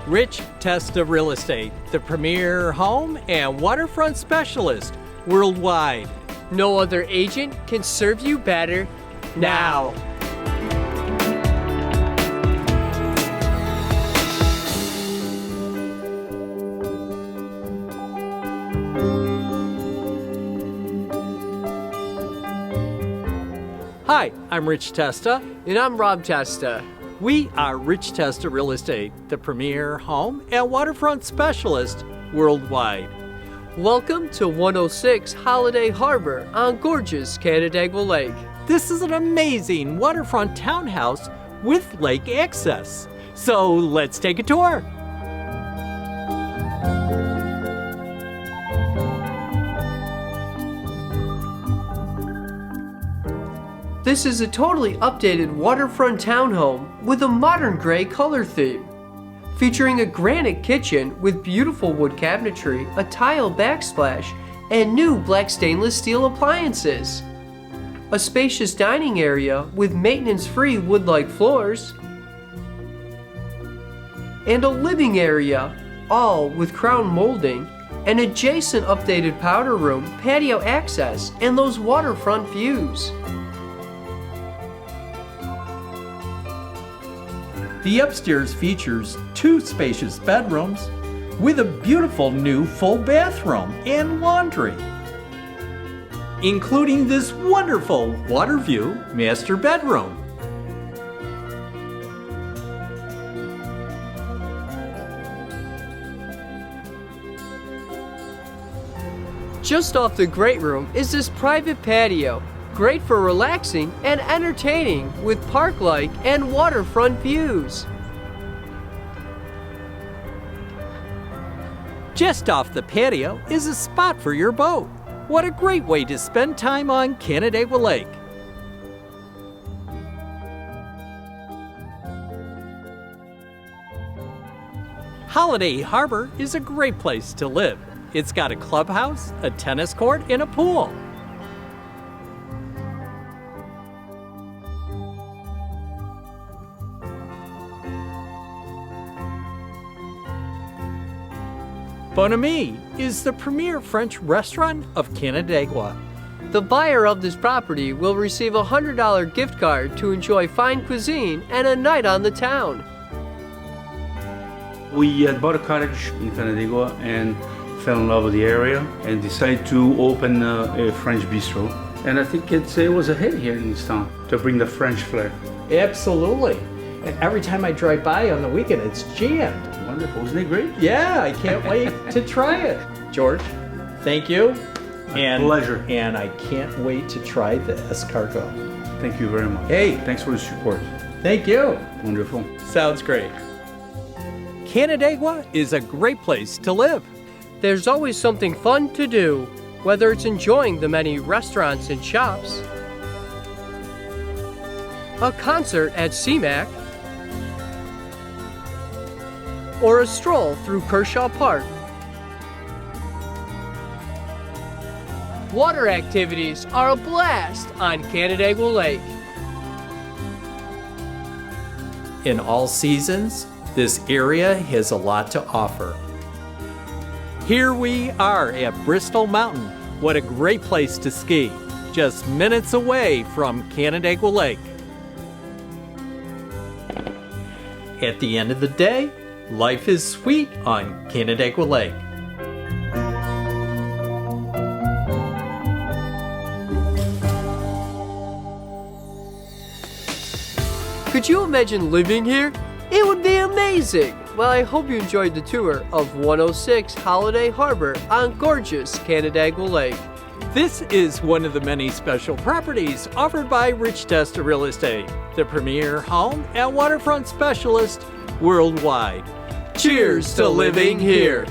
Rich Testa Real Estate, the premier home and waterfront specialist worldwide. No other agent can serve you better now. Hi, I'm Rich Testa. And I'm Rob Testa. We are Rich Testa Real Estate, the premier home and waterfront specialist worldwide. Welcome to 106 Holiday Harbor on gorgeous Canandaigua Lake. This is an amazing waterfront townhouse with lake access. So let's take a tour. This is a totally updated waterfront townhome with a modern gray color theme. Featuring a granite kitchen with beautiful wood cabinetry, a tile backsplash, and new black stainless steel appliances. A spacious dining area with maintenance-free wood-like floors. And a living area, all with crown molding, an adjacent updated powder room, patio access, and those waterfront views. The upstairs features 2 spacious bedrooms with a beautiful new full bathroom and laundry, including this wonderful water view master bedroom. Just off the great room is this private patio, great for relaxing and entertaining with park-like and waterfront views. Just off the patio is a spot for your boat. What a great way to spend time on Canandaigua Lake. Holiday Harbor is a great place to live. It's got a clubhouse, a tennis court, and a pool. Bon Ami is the premier French restaurant of Canandaigua. The buyer of this property will receive a $100 gift card to enjoy fine cuisine and a night on the town. We had bought a cottage in Canandaigua and fell in love with the area and decided to open a French bistro. And I think it was a hit here in this town to bring the French flair. Absolutely. And every time I drive by on the weekend, it's jammed. Wonderful, isn't it great? Yeah, I can't wait to try it. George, thank you. My pleasure. And I can't wait to try the escargot. Thank you very much. Hey. Thanks for the support. Thank you. Wonderful. Sounds great. Canandaigua is a great place to live. There's always something fun to do, whether it's enjoying the many restaurants and shops, a concert at CMAC, or a stroll through Kershaw Park. Water activities are a blast on Canandaigua Lake. In all seasons, this area has a lot to offer. Here we are at Bristol Mountain. What a great place to ski, just minutes away from Canandaigua Lake. At the end of the day, life is sweet on Canandaigua Lake. Could you imagine living here? It would be amazing! Well, I hope you enjoyed the tour of 106 Holiday Harbor on gorgeous Canandaigua Lake. This is one of the many special properties offered by Rich Testa Real Estate, the premier home and waterfront specialist worldwide. Cheers to living here!